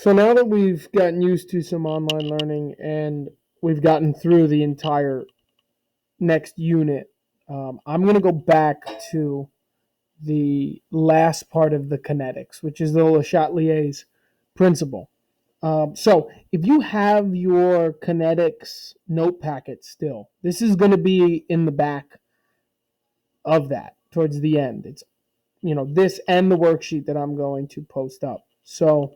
So now that we've gotten used to some online learning and we've gotten through the entire next unit, I'm going to go back to the last part of the kinetics, which is the Le Chatelier's principle. So if you have your kinetics note packet still, this is going to be in the back of that towards the end. It's this and the worksheet that I'm going to post up. So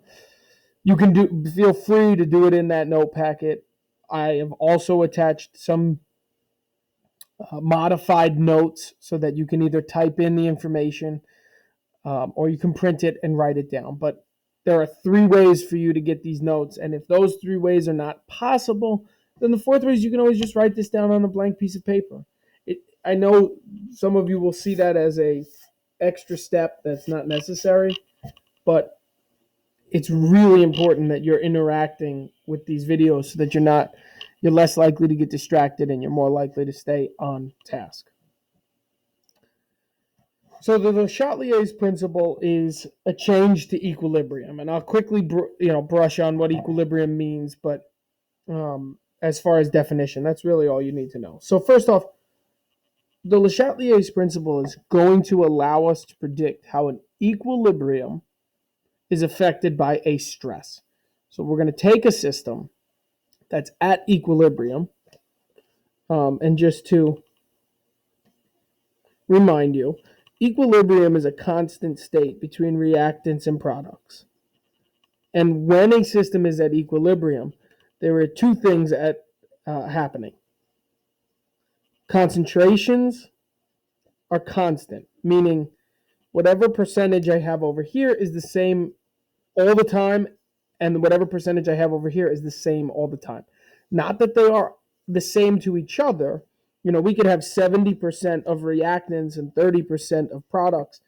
you can feel free to do it in that note packet. I have also attached some modified notes so that you can either type in the information or you can print it and write it down. But there are 3 ways for you to get these notes, and if those 3 ways are not possible, then the 4th way is you can always just write this down on a blank piece of paper. I know some of you will see that as a extra step that's not necessary, but it's really important that you're interacting with these videos so that you're less likely to get distracted and you're more likely to stay on task. So the Chatelier's principle is a change to equilibrium, and I'll quickly brush on what equilibrium means, but as far as definition, that's really all you need to know. So first off, the Le Chatelier's principle is going to allow us to predict how an equilibrium is affected by a stress. So we're going to take a system that's at equilibrium, and just to remind you, equilibrium is a constant state between reactants and products. And when a system is at equilibrium, there are 2 things happening. Concentrations are constant, meaning whatever percentage I have over here is the same all the time, and whatever percentage I have over here is the same all the time. Not that they are the same to each other. We could have 70% of reactants and 30% of products,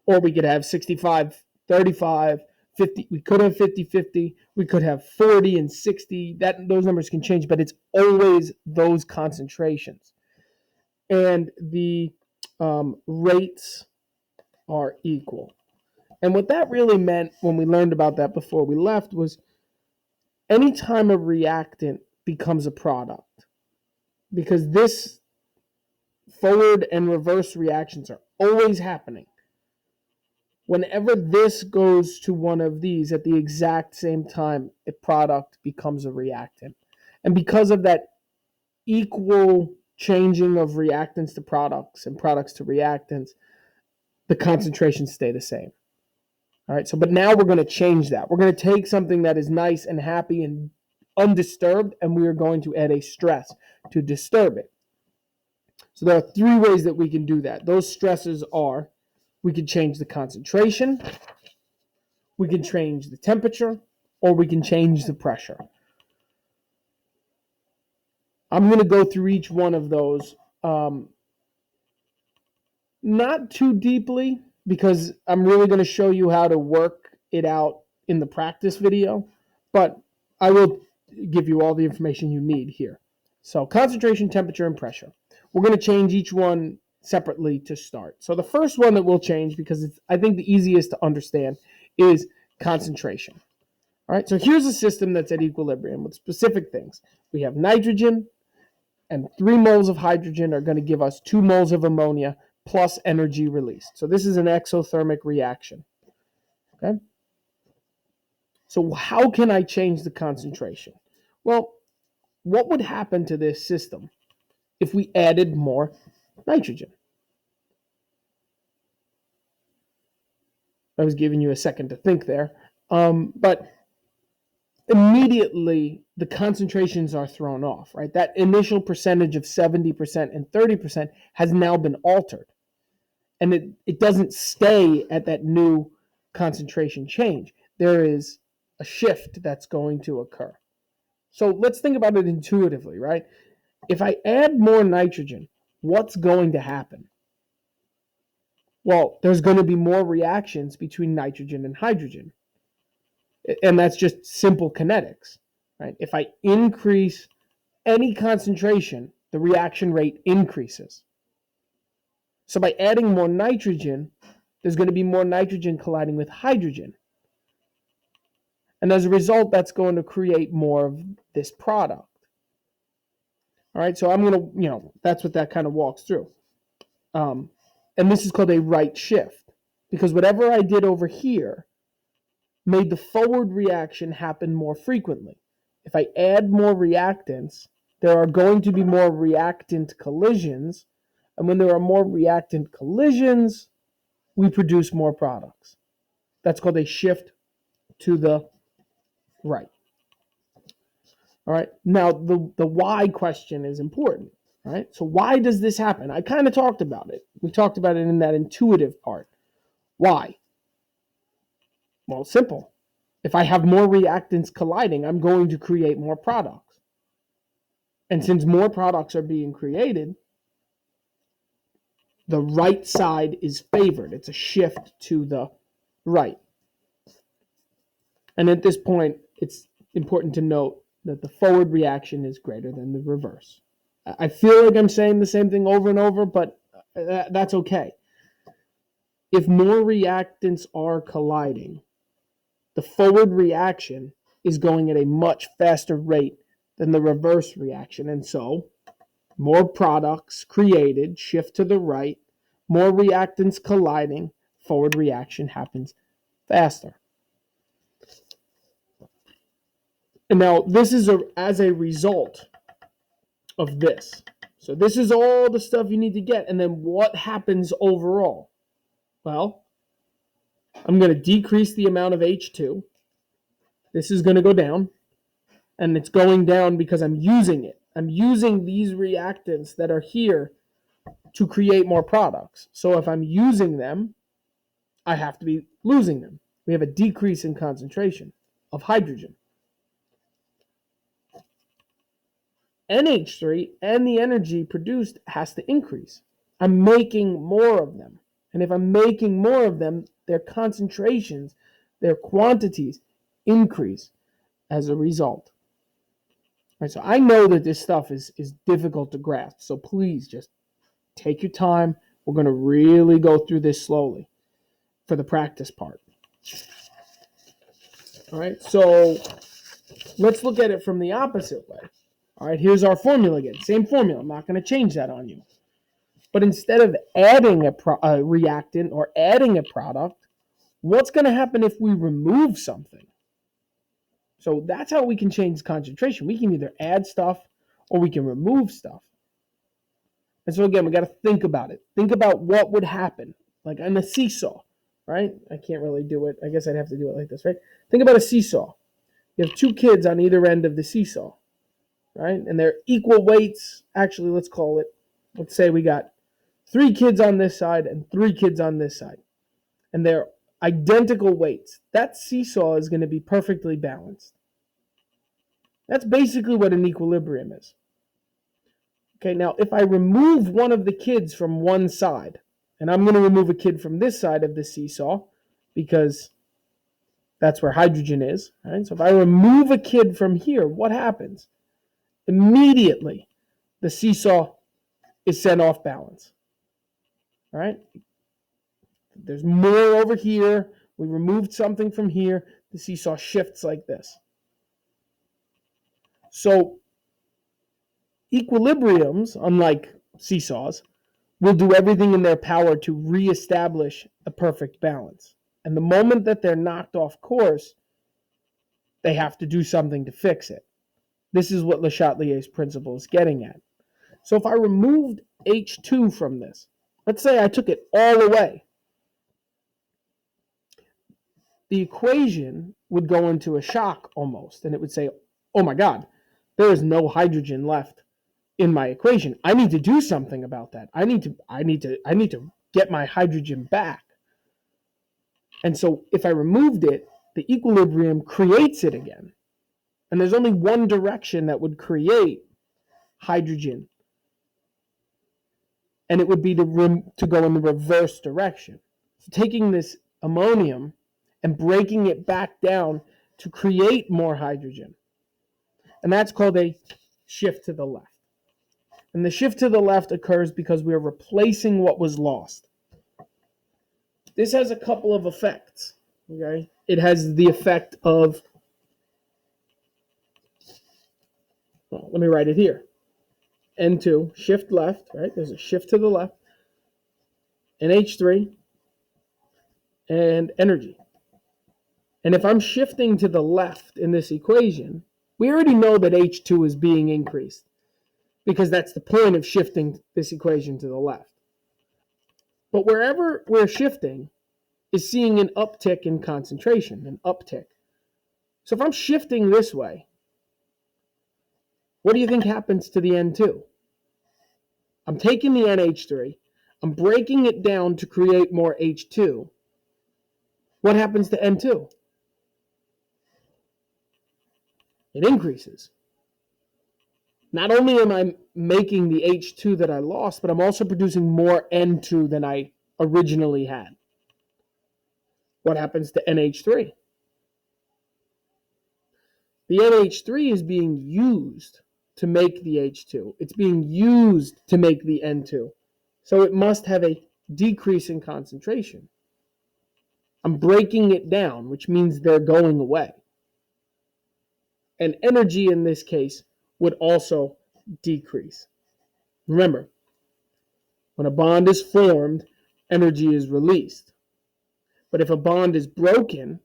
or we could have 65, 35, 50. We could have 50-50. We could have 40 and 60. Those numbers can change, but it's always those concentrations. And the rates are equal. And what that really meant when we learned about that before we left was anytime a reactant becomes a product, because this forward and reverse reactions are always happening. Whenever this goes to one of these at the exact same time, a product becomes a reactant. And because of that equal changing of reactants to products and products to reactants, the concentrations stay the same. All right, but now we're going to change that. We're going to take something that is nice and happy and undisturbed, and we are going to add a stress to disturb it. So there are 3 ways that we can do that. Those stresses are, we can change the concentration, we can change the temperature, or we can change the pressure. I'm going to go through each one of those, not too deeply, because I'm really going to show you how to work it out in the practice video, but I will give you all the information you need here. So concentration, temperature, and pressure. We're going to change each one separately to start. So the first one that we'll change, because it's, I think, the easiest to understand, is concentration. All right, so here's a system that's at equilibrium with specific things. We have nitrogen, and 3 moles of hydrogen are going to give us 2 moles of ammonia plus energy released. So this is an exothermic reaction. Okay? So how can I change the concentration? Well, what would happen to this system if we added more nitrogen? I was giving you a second to think there. But immediately the concentrations are thrown off, right? That initial percentage of 70% and 30% has now been altered. And it doesn't stay at that new concentration change. There is a shift that's going to occur. So let's think about it intuitively, right? If I add more nitrogen, what's going to happen? Well, there's going to be more reactions between nitrogen and hydrogen. And that's just simple kinetics, right? If I increase any concentration, the reaction rate increases. So by adding more nitrogen, there's going to be more nitrogen colliding with hydrogen. And as a result, that's going to create more of this product. All right, so I'm going to, that's what that kind of walks through. And this is called a right shift, because whatever I did over here made the forward reaction happen more frequently. If I add more reactants, there are going to be more reactant collisions. And when there are more reactant collisions, we produce more products. That's called a shift to the right. All right. Now, the why question is important. All right. So why does this happen? I kind of talked about it. We talked about it in that intuitive part. Why? Well, it's simple. If I have more reactants colliding, I'm going to create more products. And since more products are being created, the right side is favored. It's a shift to the right. And at this point, it's important to note that the forward reaction is greater than the reverse. I feel like I'm saying the same thing over and over, but that's okay. If more reactants are colliding, the forward reaction is going at a much faster rate than the reverse reaction. And so, more products created, shift to the right, more reactants colliding, forward reaction happens faster. And now, this is as a result of this. So this is all the stuff you need to get. And then what happens overall? Well, I'm going to decrease the amount of H2. This is going to go down. And it's going down because I'm using it. I'm using these reactants that are here to create more products. So if I'm using them, I have to be losing them. We have a decrease in concentration of hydrogen. NH3 and the energy produced has to increase. I'm making more of them. And if I'm making more of them, their concentrations, their quantities increase as a result. Right, so I know that this stuff is difficult to grasp. So please just take your time. We're going to really go through this slowly for the practice part. All right, so let's look at it from the opposite way. All right, here's our formula again. Same formula. I'm not going to change that on you. But instead of adding a reactant or adding a product, what's going to happen if we remove something? So that's how we can change concentration. We can either add stuff or we can remove stuff. And so again, we got to think about it. Think about what would happen, like on a seesaw, right? I can't really do it. I guess I'd have to do it like this, right? Think about a seesaw. You have two kids on either end of the seesaw, right? And they're equal weights. Actually, let's say we got 3 kids on this side and 3 kids on this side. And they're identical weights. That seesaw is going to be perfectly balanced. That's basically what an equilibrium is. Okay, now if I remove one of the kids from one side, and I'm going to remove a kid from this side of the seesaw because that's where hydrogen is, right? So if I remove a kid from here, what happens? Immediately, the seesaw is sent off balance. All right? There's more over here. We removed something from here. The seesaw shifts like this. So equilibriums, unlike seesaws, will do everything in their power to reestablish a perfect balance. And the moment that they're knocked off course, they have to do something to fix it. This is what Le Chatelier's principle is getting at. So if I removed H2 from this, let's say I took it all away, the equation would go into a shock almost, and it would say, oh my God, there is no hydrogen left in my equation. I need to do something about that. I need to get my hydrogen back. And so if I removed it, the equilibrium creates it again. And there's only one direction that would create hydrogen. And it would be to go in the reverse direction. So taking this ammonium and breaking it back down to create more hydrogen. And that's called a shift to the left. And the shift to the left occurs because we are replacing what was lost. This has a couple of effects. Okay? It has the effect of Well, let me write it here. N2, shift left, right? There's a shift to the left, NH3, and energy. And if I'm shifting to the left in this equation, we already know that H2 is being increased because that's the point of shifting this equation to the left. But wherever we're shifting is seeing an uptick in concentration, an uptick. So if I'm shifting this way, what do you think happens to the N2? I'm taking the NH3, I'm breaking it down to create more H2. What happens to N2? It increases. Not only am I making the H2 that I lost, but I'm also producing more N2 than I originally had. What happens to NH3? The NH3 is being used to make the H2. It's being used to make the N2. So it must have a decrease in concentration. I'm breaking it down, which means they're going away. And energy in this case would also decrease. Remember, when a bond is formed, energy is released. But if a bond is broken,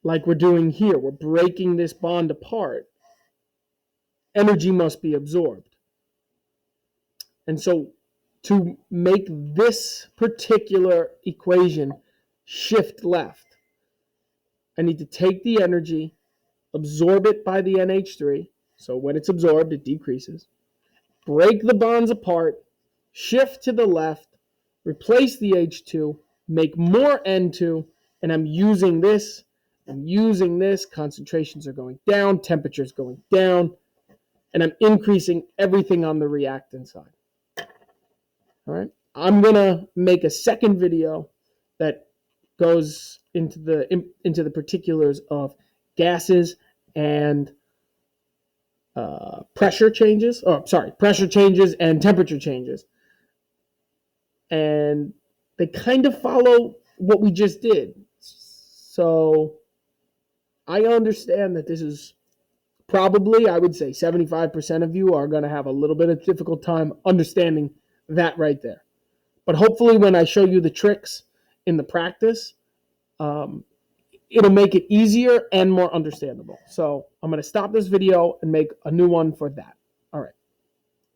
like we're doing here, we're breaking this bond apart, energy must be absorbed. And so to make this particular equation shift left, I need to take the energy, absorb it by the NH3. So when it's absorbed, it decreases. Break the bonds apart, shift to the left, replace the H2, make more N2, and I'm using this, concentrations are going down, temperature's going down, and I'm increasing everything on the reactant side. All right, I'm gonna make a second video that goes into the particulars of gases and pressure changes and temperature changes. And they kind of follow what we just did. So I understand that this is probably, I would say 75% of you are going to have a little bit of difficult time understanding that right there. But hopefully when I show you the tricks in the practice, it'll make it easier and more understandable. So I'm going to stop this video and make a new one for that.